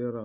13।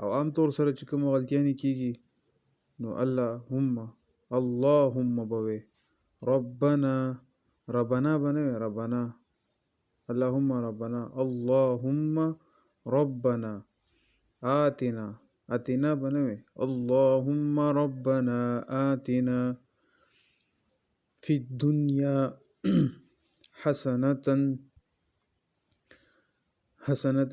او عام طور سره چې کوم غلطیانی کیږي نو اللهم بوي ربنا بنوي ربنا اللهم ربنا آتنا بنوي اللهم ربنا آتنا في الدنيا حسنة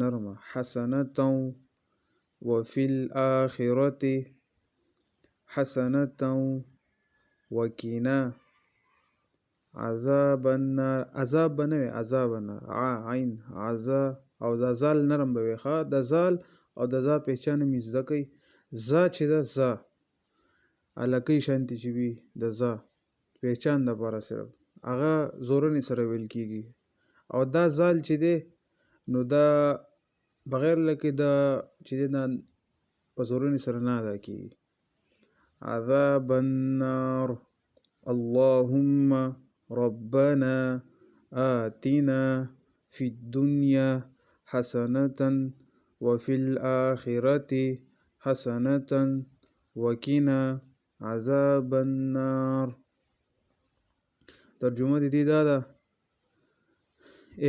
نرمه حسنة وفي الآخرة حسنة وقنا عذاب النار. عذاب بنوي عذاب النار عين عذاب او زال نرم بوي ها د زال او د زا پہچان می زده کوي زا چې د زا الکی شانتی چې وي د زا پہچان د پاره صرف هغه زورنی سره ویل کیږي او دا زال چې دی نو دا بغیر لکه دا چې دی نه په زورنی سره نه ادا کیږي. عذاب النار اللهم ربنا آتنا في الدنيا حسنة وفي الآخرة حسنة وقنا عذاب النار. ترجمه دی دا ده اے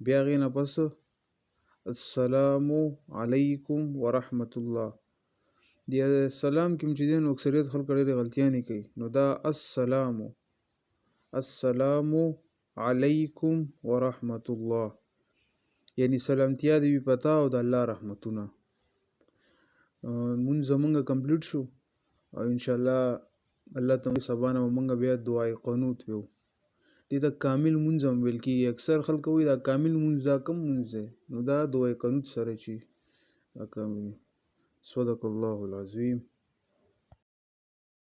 بیا غې نه پس السلام علیکم ورحمة الله دی سلام کوم چې دین اکثریت خلک ډېرې غلطیانې کوي نو دا السلام علیکم ورحمة الله یعنی سلامتیا دی وي پتا او د الله رحمتونه. مونږ زمونږه کمپلیټ شو او انشاءالله الله تعالی سبحانه مونږ بیا دعای قنوت ویو دې ته کامل مونږ هم ویل کیږي. اکثر خلک وایي دا کامل مونږ دا کم مونږ دی نو دا دعای قنوت سره چی دا کامل. صدق الله العظیم.